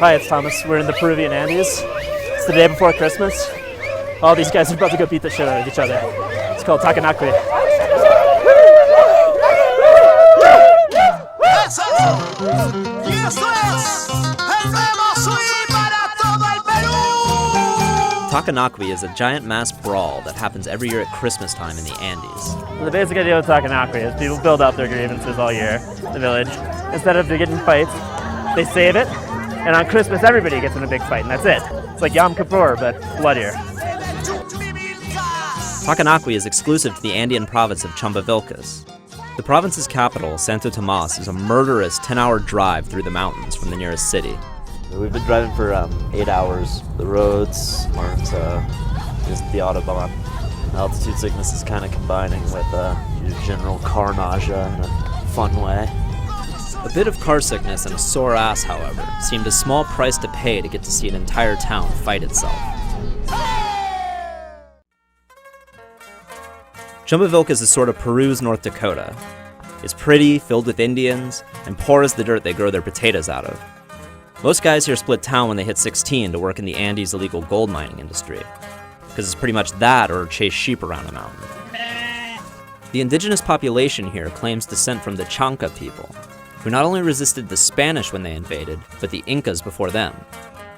Hi, it's Thomas. We're in the Peruvian Andes. It's the day before Christmas. All these guys are about to go beat the shit out of each other. It's called Takanakuy. Takanakuy is a giant mass brawl that happens every year at Christmas time in the Andes. The basic idea with Takanakuy is people build up their grievances all year in the village. Instead of getting fights, they save it, and on Christmas everybody gets in a big fight, and that's it. It's like Yom Kippur, but bloodier. Takanakuy is exclusive to the Andean province of Chumbivilcas. The province's capital, Santo Tomas, is a murderous 10-hour drive through the mountains from the nearest city. We've been driving for 8 hours. The roads aren't just the Autobahn. Altitude sickness is kind of combining with your general car nausea in a fun way. A bit of car sickness and a sore ass, however, seemed a small price to pay to get to see an entire town fight itself. Chumbivilcas is sort of Peru's North Dakota. It's pretty, filled with Indians, and poor as the dirt they grow their potatoes out of. Most guys here split town when they hit 16 to work in the Andes' illegal gold mining industry, because it's pretty much that or chase sheep around a mountain. The indigenous population here claims descent from the Chanca people, who not only resisted the Spanish when they invaded, but the Incas before them.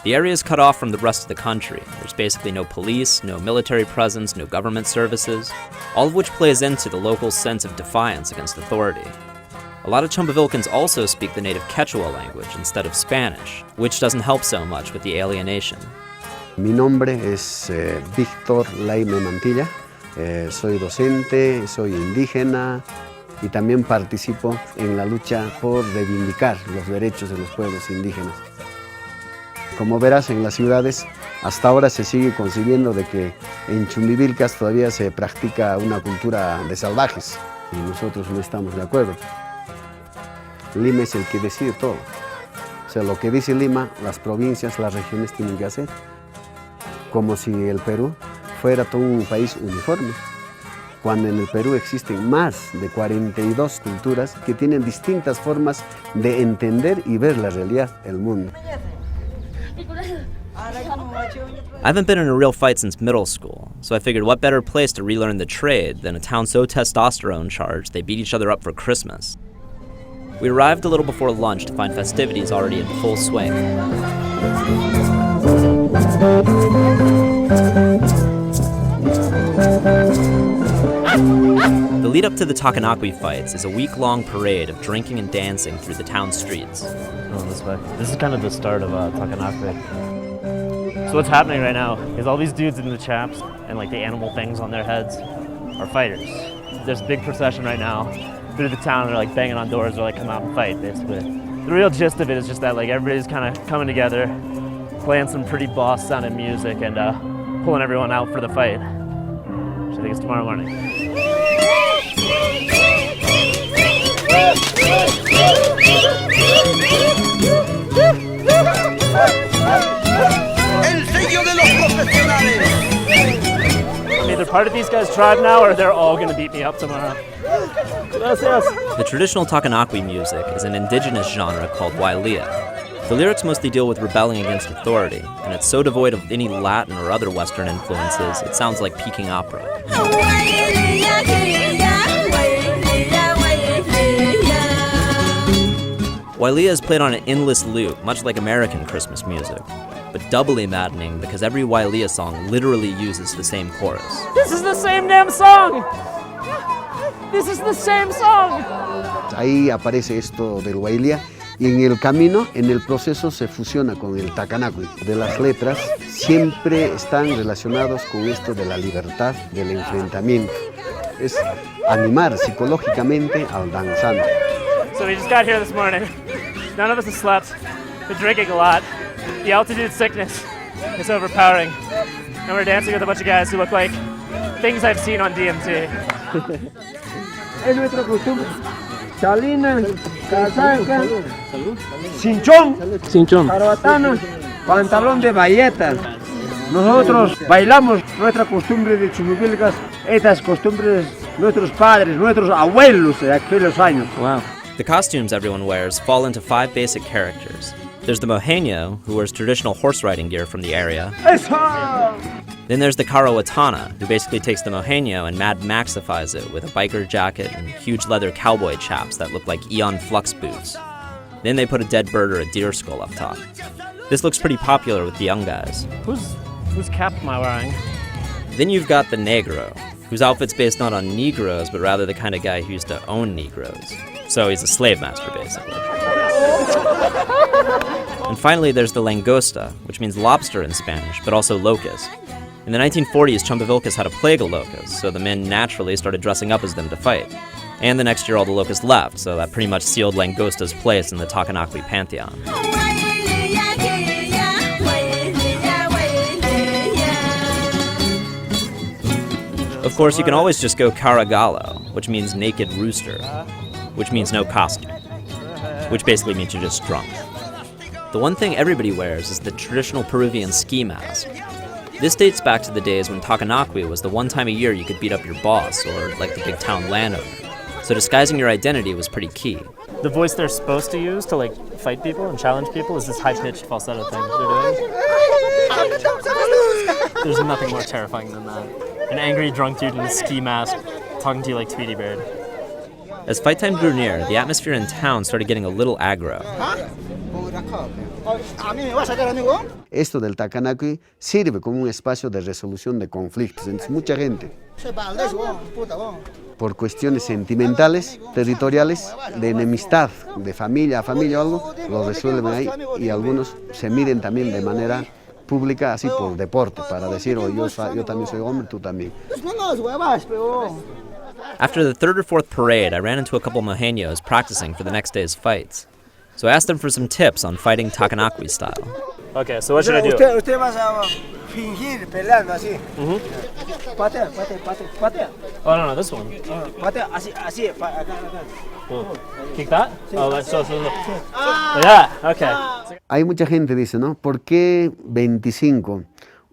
The area is cut off from the rest of the country. There's basically no police, no military presence, no government services, all of which plays into the local sense of defiance against authority. A lot of Chumbivilcans also speak the native Quechua language instead of Spanish, which doesn't help so much with the alienation. Mi nombre es Víctor Laime Mantilla. Soy docente, soy indígena y también participo en la lucha por reivindicar los derechos de los pueblos indígenas. Como verás, en las ciudades hasta ahora se sigue concibiendo de que en Chumbivilcas todavía se practica una cultura de salvajes y nosotros no estamos de acuerdo. Lima es el que decide todo. O sea, lo que dice Lima, las provincias, las regiones tienen que hacer. Como si el Perú fuera todo un país uniforme, cuando en el Perú existen más de 42 culturas que tienen distintas formas de entender y ver la realidad, el mundo. I haven't been in a real fight since middle school, so I figured what better place to relearn the trade than a town so testosterone-charged they beat each other up for Christmas. We arrived a little before lunch to find festivities already in full swing. The lead up to the Takanakuy fights is a week-long parade of drinking and dancing through the town streets. Going this way. This is kind of the start of Takanakuy. So what's happening right now is all these dudes in the chaps and like the animal things on their heads are fighters. There's a big procession right now through the town. They're like banging on doors. They're like, come out and fight, basically. The real gist of it is just that like everybody's kind of coming together, playing some pretty boss sounding music and pulling everyone out for the fight, which I think is tomorrow morning. I'm either part of these guys' tribe now or they're all gonna beat me up tomorrow. The traditional Takanakuy music is an indigenous genre called Llique. The lyrics mostly deal with rebelling against authority, and it's so devoid of any Latin or other Western influences, it sounds like Peking opera. Llique is played on an endless loop, much like American Christmas music, but doubly maddening because every Llique song literally uses the same chorus. This is the same damn song! This is the same song! Ahí aparece esto del Llique y en el camino, en el proceso se fusiona con el Takanakuy. De las letras siempre están relacionados con esto de la libertad, del enfrentamiento. Es animar psicológicamente al danzante. So we just got here this morning. None of us have slept. Been drinking a lot. The altitude sickness is overpowering. And we're dancing with a bunch of guys who look like things I've seen on DMT. Es nuestra costumbre. Salina, casaca, cinchón, carbatana, pantalón de bayeta. Nosotros bailamos nuestra costumbre de Chumbivilcas, estas costumbres nuestros padres, nuestros abuelos de aquellos años. Wow. The costumes everyone wears fall into 5 basic characters: There's the Mojeño, who wears traditional horse riding gear from the area. Then there's the Carawatana, who basically takes the Mojeño and Mad Maxifies it with a biker jacket and huge leather cowboy chaps that look like Eon Flux boots. Then they put a dead bird or a deer skull up top. This looks pretty popular with the young guys. Whose cap am I wearing? Then you've got the Negro, whose outfit's based not on Negroes, but rather the kind of guy who used to own Negroes. So he's a slave master, basically. And finally, there's the Langosta, which means lobster in Spanish, but also locust. In the 1940s, Chumbivilcas had a plague of locusts, so the men naturally started dressing up as them to fight. And the next year, all the locusts left, so that pretty much sealed Langosta's place in the Takanakuy pantheon. Of course, you can always just go Caragalo, which means naked rooster, which means no costume, which basically means you're just drunk. The one thing everybody wears is the traditional Peruvian ski mask. This dates back to the days when Takanakuy was the one time a year you could beat up your boss, or like the big town landowner. So disguising your identity was pretty key. The voice they're supposed to use to like fight people and challenge people is this high-pitched falsetto thing they're doing. There's nothing more terrifying than that. An angry drunk dude in a ski mask talking to you like Tweety Bird. As fight time drew near, the atmosphere in town started getting a little aggro. Esto del Takanakuy sirve como un espacio de resolución de conflictos. Entonces, mucha gente, por cuestiones sentimentales, territoriales, de enemistad, de familia a familia o algo, lo resuelven ahí y algunos se miden también de manera pública, así por deporte, para decir, oh, yo también soy hombre, tú también. After the third or fourth parade, I ran into a couple Mojeños practicing for the next day's fights. So I asked them for some tips on fighting Takanakuy style. Okay, so what should I do? Usted vas a fingir peleando así. Patea. Oh, no, this one. Patea así, acá. Kick that? Oh, that's so. Yeah, okay. Hay mucha gente que dice, ¿no? ¿Por qué 25?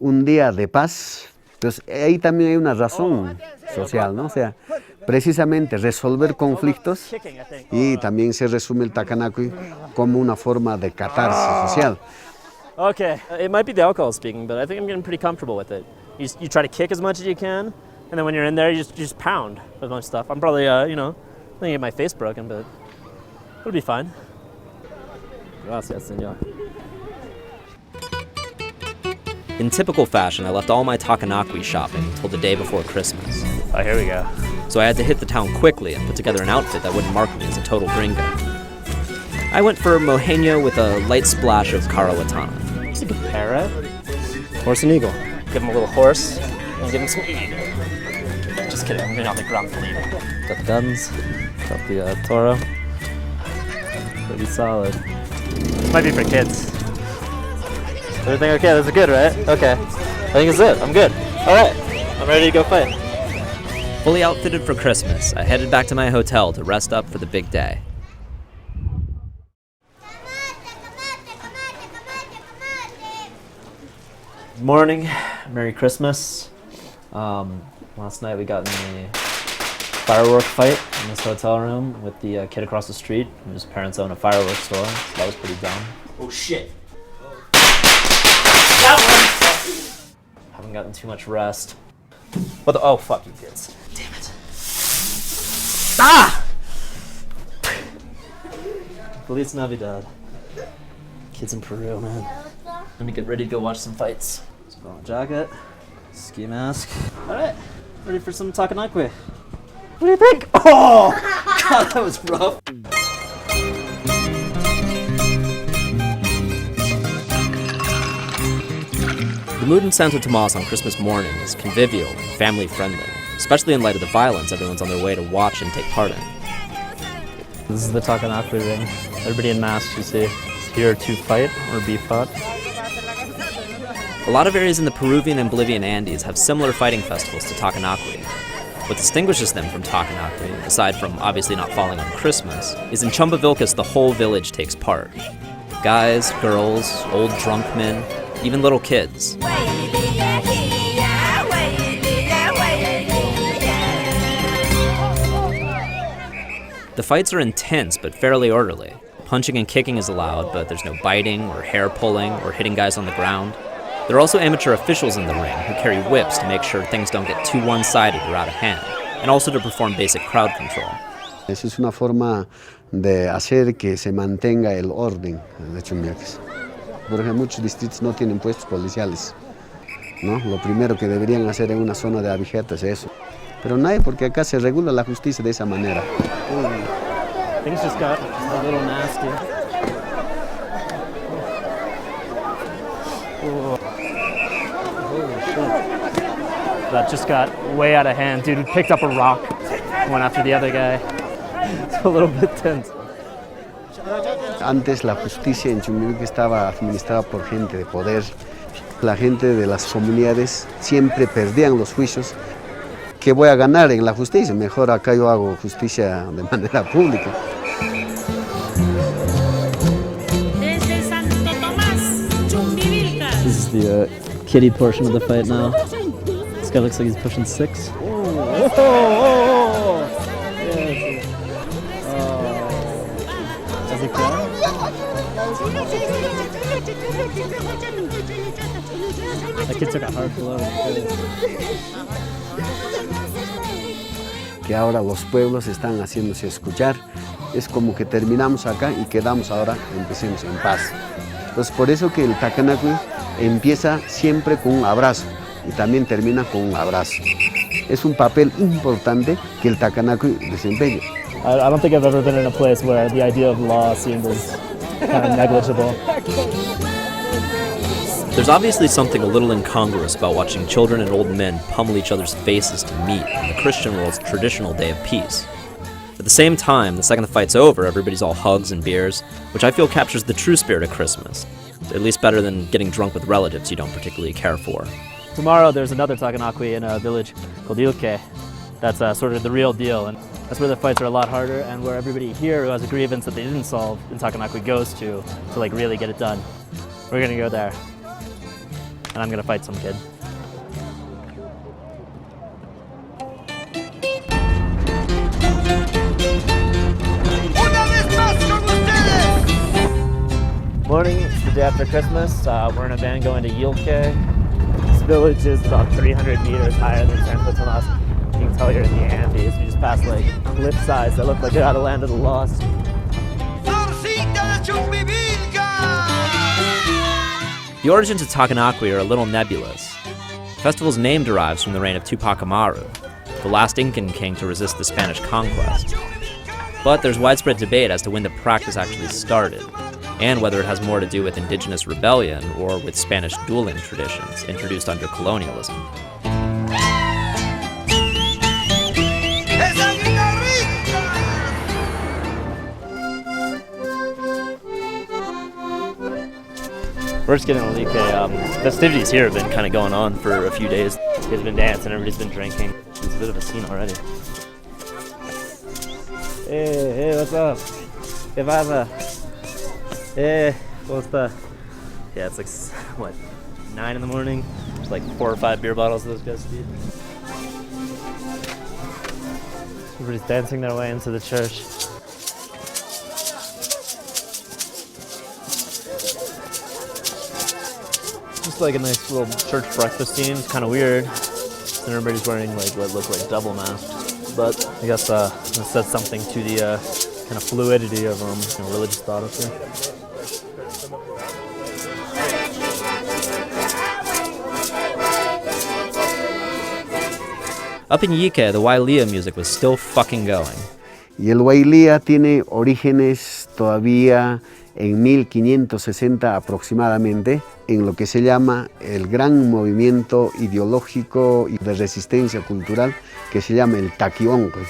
Un día de paz. Entonces, ahí también hay una razón social, ¿no? O sea, precisamente resolver conflictos y también se resume el Takanakuy como una forma de catarsis social. Okay, it might be the alcohol speaking, but I think I'm getting pretty comfortable with it. You try to kick as much as you can, and then when you're in there, you just pound with a bunch of stuff. I'm probably, gonna get my face broken, but it'll be fine. Gracias, señor. In typical fashion, I left all my Takanakuy shopping until the day before Christmas. Oh, here we go. So I had to hit the town quickly and put together an outfit that wouldn't mark me as a total gringo. I went for Mojeño with a light splash of Carawatana. It's like a parrot. Horse and eagle. Give him a little horse and give him some eagle. Just kidding, I'm not the ground for eagle. Got the guns, got the toro. Pretty solid. This might be for kids. Everything okay? This is good, right? Okay. I think it's it. I'm good. All right. I'm ready to go fight. Fully outfitted for Christmas, I headed back to my hotel to rest up for the big day. Good morning. Merry Christmas. Last night we got in the firework fight in this hotel room with the kid across the street. His parents own a fireworks store, so that was pretty dumb. Oh shit. Haven't gotten too much rest. What the? Oh fuck, you kids! Damn it! Ah! Feliz Navidad. Kids in Peru, man. Let me get ready to go watch some fights. Let's put on a jacket, ski mask. All right, ready for some Takanakuy. What do you think? Oh, God, that was rough. The mood in Santo Tomas on Christmas morning is convivial and family-friendly, especially in light of the violence everyone's on their way to watch and take part in. This is the Takanakuy ring. Everybody in masks, you see, is here to fight or be fought. A lot of areas in the Peruvian and Bolivian Andes have similar fighting festivals to Takanakuy. What distinguishes them from Takanakuy, aside from obviously not falling on Christmas, is in Chumbivilcas the whole village takes part. Guys, girls, old drunk men, even little kids. The fights are intense but fairly orderly. Punching and kicking is allowed, but there's no biting or hair pulling or hitting guys on the ground. There are also amateur officials in the ring who carry whips to make sure things don't get too one-sided or out of hand, and also to perform basic crowd control. Esa es una forma de hacer que se mantenga el orden de Chumbivilcas. Por ejemplo, muchos distritos no tienen puestos policiales, ¿no? Lo primero que deberían hacer en una zona de abigetas es eso. Pero no hay, porque acá se regula la justicia de esa manera. Things just got a little nasty. Holy shit. That just got way out of hand. Dude picked up a rock, went after the other guy. It's a little bit tense. Antes la justicia en Chumbivilcas estaba administrada por gente de poder. La gente de las comunidades siempre perdían los juicios. ¿Qué voy a ganar en la justicia? Mejor acá yo hago justicia de manera pública. Desde Santo Tomás, Chumbivilcas. This is the kiddie portion of the fight now. This guy looks like he's pushing 6. Does he cry? That kid took a hard blow. Que ahora los pueblos están haciéndose escuchar. Es como que terminamos acá y quedamos ahora, empecemos en paz. Entonces por eso que el Takanakuy empieza siempre con un abrazo y también termina con un abrazo. Es un papel importante que el Takanakuy desempeña. I don't think I've ever been in a place where the idea of law seemed as kind of negligible. There's obviously something a little incongruous about watching children and old men pummel each other's faces to meet on the Christian world's traditional day of peace. At the same time, the second the fight's over, everybody's all hugs and beers, which I feel captures the true spirit of Christmas. At least better than getting drunk with relatives you don't particularly care for. Tomorrow there's another Takanakuy in a village called Llique. That's sort of the real deal, and that's where the fights are a lot harder and where everybody here who has a grievance that they didn't solve in Takanakuy goes to like really get it done. We're gonna go there, and I'm gonna fight some kid. Morning, it's the day after Christmas. We're in a van going to Llique. This village is about 300 meters higher than Santo Tomás. You can tell you're in the Andes. We just passed like cliff sides that look like they're out of Land of the Lost. The origins of Takanakuy are a little nebulous. The festival's name derives from the reign of Tupac Amaru, the last Incan king to resist the Spanish conquest. But there's widespread debate as to when the practice actually started, and whether it has more to do with indigenous rebellion or with Spanish dueling traditions introduced under colonialism. We're just getting a Llique. Festivities here have been kind of going on for a few days. Kids been dancing, everybody's been drinking. It's a bit of a scene already. Hey, what's up? ¿Qué pasa? Hey, what's the? Yeah, it's like, what, 9 in the morning? There's like 4 or 5 beer bottles those guys feed. Everybody's dancing their way into the church. Just like a nice little church breakfast scene. It's kind of weird. And everybody's wearing like what look like double masks. But I guess it says something to the kind of fluidity of religious thought up here. Up in Llique, the Llique music was still fucking going. Y el Llique tiene orígenes todavía en 1560 aproximadamente, en lo que se llama el gran movimiento ideológico y de resistencia cultural que se llama el Takanakuy.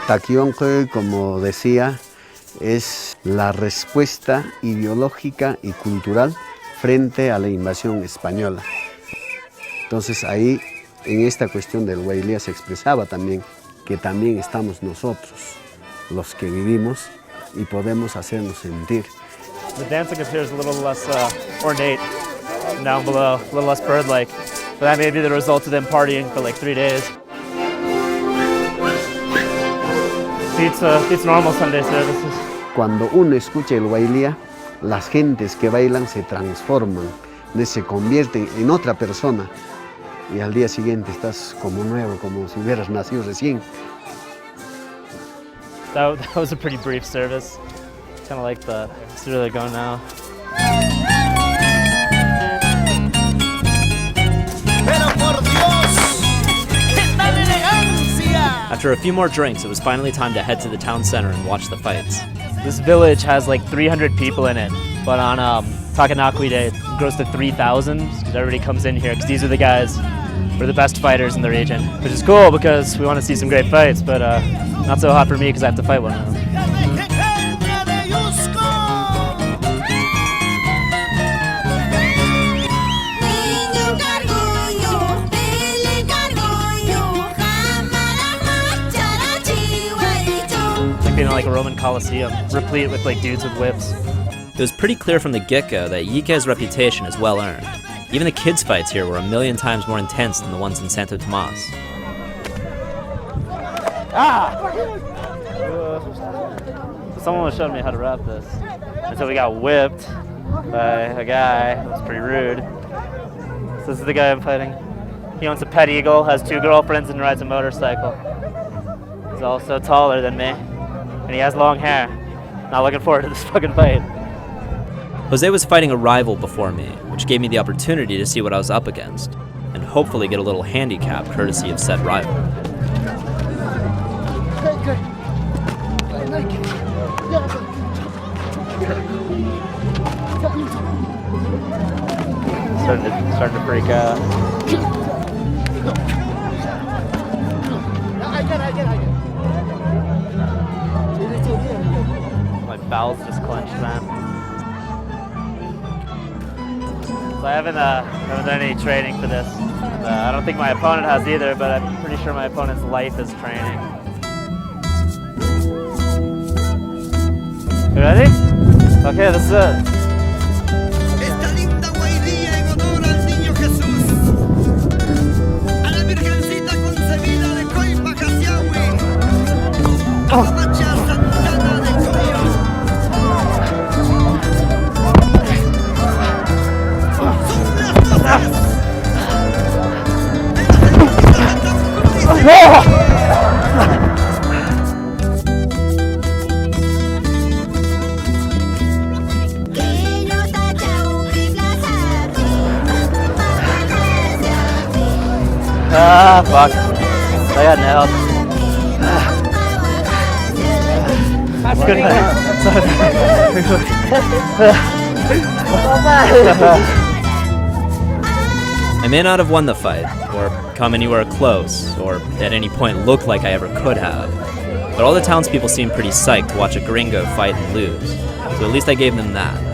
Takanakuy, como decía, es la respuesta ideológica y cultural frente a la invasión española. Entonces ahí, en esta cuestión del Llique se expresaba también que también estamos nosotros, los que vivimos, y podemos hacernos sentir. The dancing up here is a little less ornate down below, a little less bird-like. But that may be the result of them partying for like 3 days. beats normal Sunday services. Cuando uno escucha el huailía, las gentes que bailan se transforman, se convierten en otra persona. Y al día siguiente estás como nuevo, como si hubieras nacido recién. That was a pretty brief service. Kind of like that. It's really going now. After a few more drinks, it was finally time to head to the town center and watch the fights. This village has like 300 people in it, but on Takanakuy Day it grows to 3,000 because everybody comes in here because these are the guys who are the best fighters in the region, which is cool because we want to see some great fights, but not so hot for me because I have to fight one of them. Being like a Roman Colosseum, replete with like dudes with whips. It was pretty clear from the get-go that Llique's reputation is well earned. Even the kids' fights here were a million times more intense than the ones in Santo Tomas. Someone was showing me how to wrap this. And so we got whipped by a guy. It was pretty rude. So this is the guy I'm fighting. He owns a pet eagle, has 2 girlfriends, and rides a motorcycle. He's also taller than me. And he has long hair. Not looking forward to this fucking fight. Jose was fighting a rival before me, which gave me the opportunity to see what I was up against, and hopefully get a little handicap courtesy of said rival. Starting to freak out. My bowels just clenched, man. So I haven't done any training for this. I don't think my opponent has either, but I'm pretty sure my opponent's life is training. You ready? Okay, this is it. Ah, fuck. I got nailed. That's good. I may not have won the fight, or come anywhere close, or at any point look like I ever could have, but all the townspeople seemed pretty psyched to watch a gringo fight and lose, so at least I gave them that.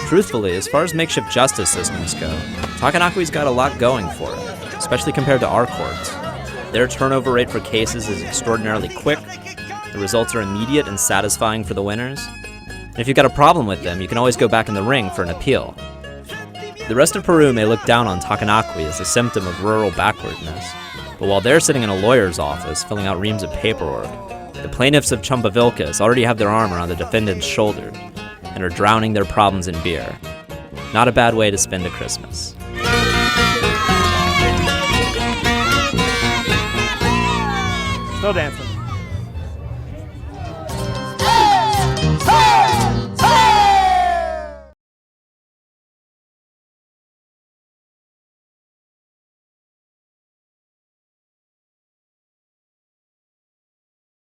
Truthfully, as far as makeshift justice systems go, Takanakuy's got a lot going for it, especially compared to our courts. Their turnover rate for cases is extraordinarily quick, the results are immediate and satisfying for the winners, and if you've got a problem with them, you can always go back in the ring for an appeal. The rest of Peru may look down on Takanakuy as a symptom of rural backwardness, but while they're sitting in a lawyer's office filling out reams of paperwork, the plaintiffs of Chumbivilcas already have their arm around the defendant's shoulder and are drowning their problems in beer. Not a bad way to spend a Christmas. Still dancing.